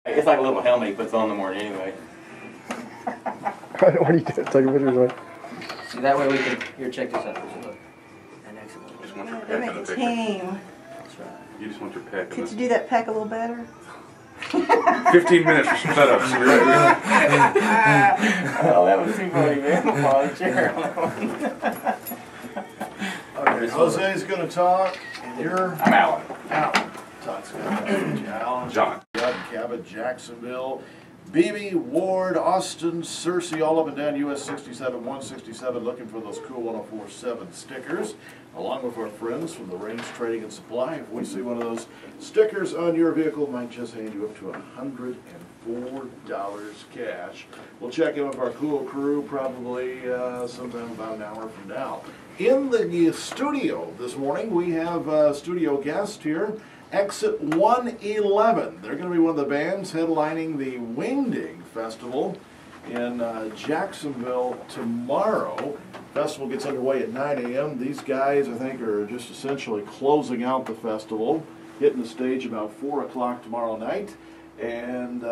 It's like a little helmet he puts on in the morning anyway. What do you do? Take a picture of it. See, that way we can, here, check this out. Look. And excellent. Just want your They peck make in a the picture. team. That's right. You just want your peck in Could the you do that peck a little better? 15 minutes for some setups. Oh, that was too funny, man. I'll the chair. Okay, Jose's going to talk, and you're I'm Alan. Alan. Todd's got Alan. John. Cabot, Jacksonville, Beebe, Ward, Austin, Searcy, all up and down US 67, 167, looking for those cool 1047 stickers, along with our friends from the Range Trading and Supply. If we see one of those stickers on your vehicle, might just hand you up to $104 cash. We'll check in with our cool crew probably sometime about an hour from now. In the studio this morning, we have a studio guest here. Exit 111. They're going to be one of the bands headlining the Wingding Festival in Jacksonville tomorrow. Festival gets underway at 9 a.m. These guys, I think, are just essentially closing out the festival, hitting the stage about 4 o'clock tomorrow night. And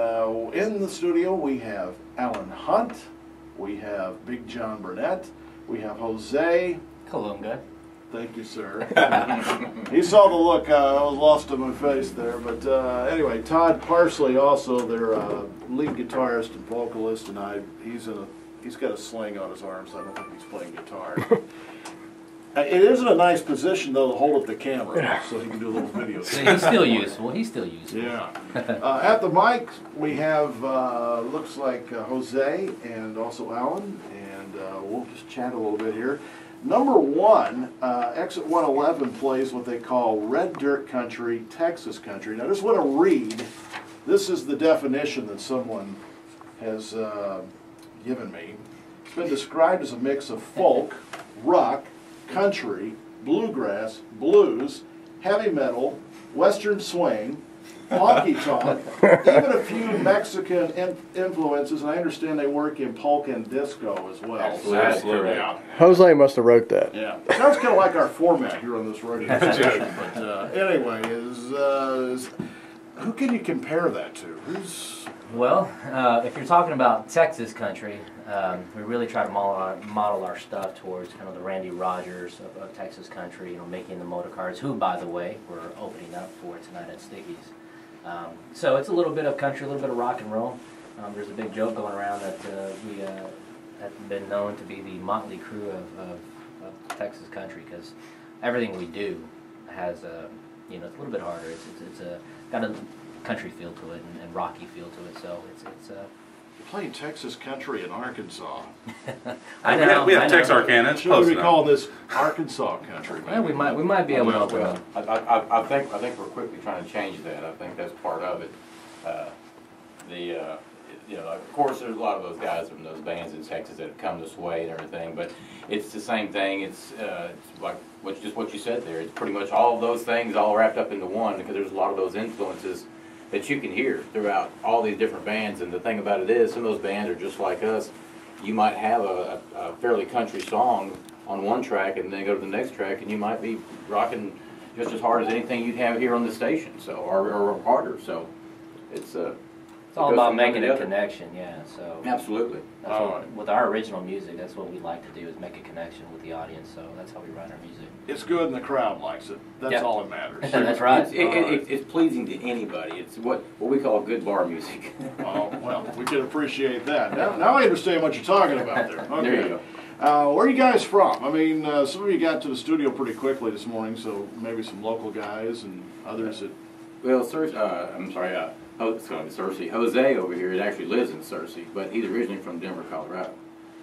in the studio, we have Alan Hunt, we have Big John Burnett, we have Jose. Colunga. Thank you, sir. He saw the look. I was lost on my face there. But anyway, Todd Parsley, also their lead guitarist and vocalist, and he's got a sling on his arm, so I don't think he's playing guitar. It is in a nice position, though, to hold up the camera, so he can do a little video. See, he's still useful. He's still useful. Yeah. At the mic, we have, looks like Jose and also Alan, and we'll just chat a little bit here. Number one, Exit 111 plays what they call red dirt country, Texas country. Now, I just want to read. This is the definition that someone has given me. It's been described as a mix of folk, rock, country, bluegrass, blues, heavy metal, western swing, honky tonk, even a few Mexican influences, and I understand they work in polka and disco as well. Absolutely. Yeah. Jose must have wrote that. Yeah. Sounds kind of like our format here on this radio station. But anyway, who can you compare that to? Well, if you're talking about Texas country, we really try to model our stuff towards kind of the Randy Rogers of Texas country, you know, Mickey the Motorcars, who, by the way, we're opening up for tonight at Sticky's. So it's a little bit of country, a little bit of rock and roll. There's a big joke going around that we have been known to be the motley crew of Texas country, because everything we do has you know, it's a little bit harder. It's got a country feel to it and rocky feel to it. So it's You're playing Texas country in Arkansas. I know. We have Texarkana. It's Should close we enough. call this Arkansas country? Well, we might be able to open up. I think we're quickly trying to change that. I think that's part of it. You know, of course, there's a lot of those guys from those bands in Texas that have come this way and everything, but it's the same thing. It's like what you said there. It's pretty much all of those things all wrapped up into one, because there's a lot of those influences that you can hear throughout all these different bands. And the thing about it is, some of those bands are just like us. You might have a fairly country song on one track, and then go to the next track, and you might be rocking just as hard as anything you'd have here on the station, so or harder. So it's all about making a connection, yeah. So absolutely. That's what, with our original music, that's what we like to do, is make a connection with the audience. So that's how we write our music. It's good and the crowd likes it. That's all that matters. That's right. It's pleasing to anybody. It's what we call good bar music. Oh, well, we can appreciate that. Now I understand what you're talking about there. Okay. There you go. Where are you guys from? I mean, some of you got to the studio pretty quickly this morning, so maybe some local guys and others that... Well, Searcy, it's going to be Searcy. Jose over here actually lives in Searcy, but he's originally from Denver, Colorado.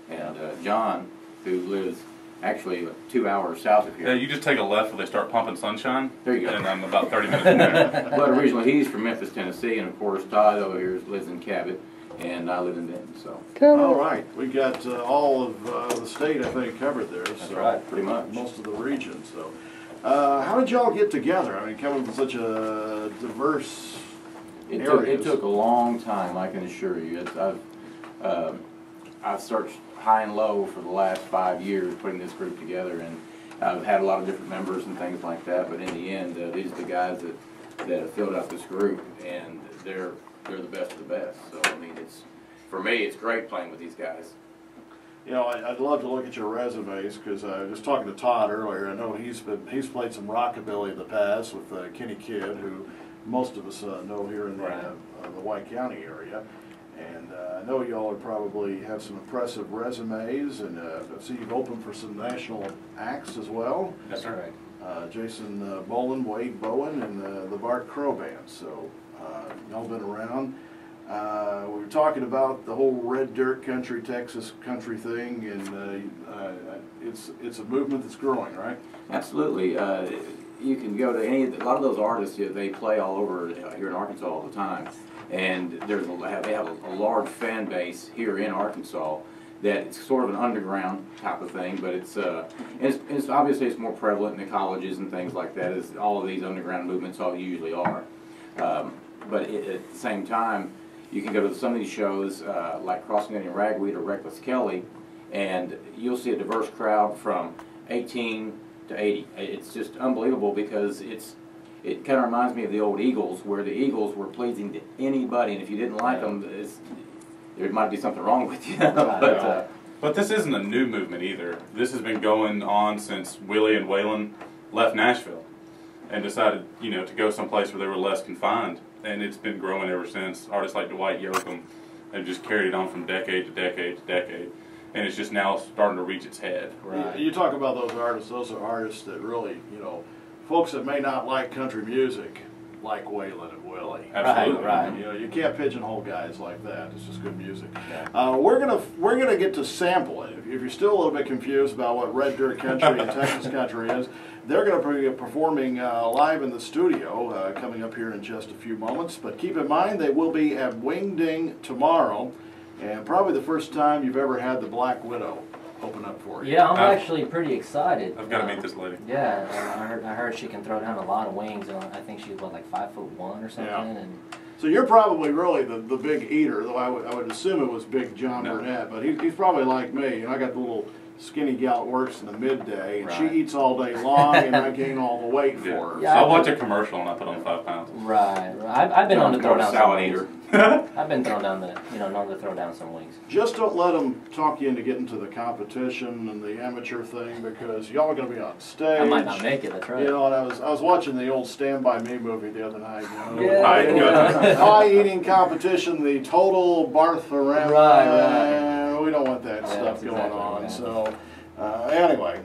And John, who lives actually 2 hours south of here. Yeah, you just take a left where they start pumping Sunshine. There you go. And I'm about 30 minutes from there. But originally he's from Memphis, Tennessee, and of course Todd over here lives in Cabot, and I live in Denton. So. All right, we got all of the state, I think, covered there. That's right, pretty much. Most of the region. So, how did y'all get together? I mean, coming from such a diverse It took a long time, I can assure you. I've searched high and low for the last 5 years putting this group together, and I've had a lot of different members and things like that, but in the end, these are the guys that have filled out this group, and they're they're the best of the best. So I mean, for me, it's great playing with these guys. You know, I'd love to look at your resumes because I was talking to Todd earlier. I know he's played some rockabilly in the past with Kenny Kidd, who most of us know here in the White County area. And I know y'all probably have some impressive resumes, and I see you've opened for some national acts as well. That's right. Jason Bolin, Wade Bowen, and the Bart Crow Band. So y'all been around. We were talking about the whole red dirt country, Texas country thing, and it's a movement that's growing, right? Absolutely. You can go to a lot of those artists. They play all over here in Arkansas all the time, and they have a large fan base here in Arkansas. That it's sort of an underground type of thing, but it's obviously it's more prevalent in the colleges and things like that, as all of these underground movements all usually are. But at the same time, you can go to some of these shows like Crossing Onion Ragweed or Reckless Kelly, and you'll see a diverse crowd from 18 to 80. It's just unbelievable because it kind of reminds me of the old Eagles, where the Eagles were pleasing to anybody, and if you didn't like them, there might be something wrong with you. But this isn't a new movement either. This has been going on since Willie and Waylon left Nashville and decided, to go someplace where they were less confined. And it's been growing ever since. Artists like Dwight Yoakam have just carried it on from decade to decade to decade. And it's just now starting to reach its head. Right. You talk about those are artists that really, folks that may not like country music like Waylon and Willie. Absolutely. Right. You can't pigeonhole guys like that. It's just good music. Yeah. We're gonna get to sample it. If you're still a little bit confused about what red dirt country and Texas country is, they're going to be performing live in the studio coming up here in just a few moments. But keep in mind they will be at Wing Ding tomorrow, and probably the first time you've ever had the Black Widow open up for you. Yeah, I'm actually pretty excited. I've got to meet this lady. Yeah, I heard she can throw down a lot of wings, and I think she's like 5'1" or something. Yeah. And so you're probably really the big eater, though I would assume it was Big John Burnett, but he's probably like me. I got the little skinny gal that works in the midday, and she eats all day long, and I gain all the weight for her. Yeah, I'll watch a commercial and I put on 5 pounds. Right. I've been on to throw down some wings. eater. I've been thrown down known to throw down some wings. Just don't let them talk you into getting to the competition and the amateur thing, because y'all are going to be on stage. I might not make it. That's right. And I was watching the old Stand By Me movie the other night. Yeah. Pie eating competition, the total Bartharama. Right. We don't want that stuff that's going exactly on. right. So anyway,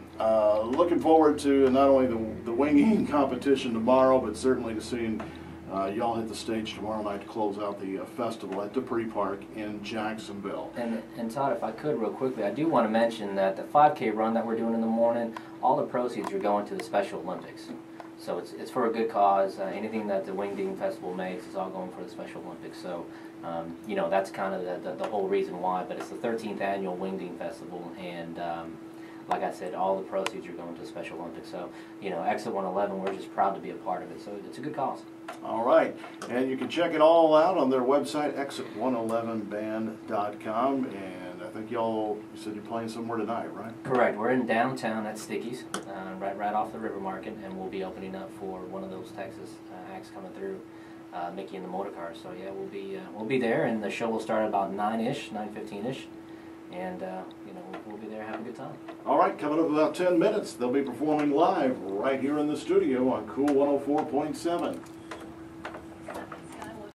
looking forward to not only the wing eating competition tomorrow, but certainly to seeing y'all hit the stage tomorrow night to close out the festival at Dupree Park in Jacksonville. And Todd, if I could real quickly, I do want to mention that the 5K run that we're doing in the morning, all the proceeds are going to the Special Olympics. So it's for a good cause. Anything that the Wing Ding Festival makes is all going for the Special Olympics. So, that's kind of the whole reason why. But it's the 13th annual Wing Ding Festival, and like I said, all the proceeds are going to the Special Olympics. So, Exit 111, we're just proud to be a part of it. So it's a good cause. All right, and you can check it all out on their website, exit111band.com, and I think you said you're playing somewhere tonight, right? Correct. We're in downtown at Sticky's, right off the River Market, and we'll be opening up for one of those Texas acts coming through, Mickey and the Motorcars. So yeah, we'll be there, and the show will start about 9-ish, 9:15-ish, and we'll be there having a good time. All right, coming up in about 10 minutes, they'll be performing live right here in the studio on Cool 104.7.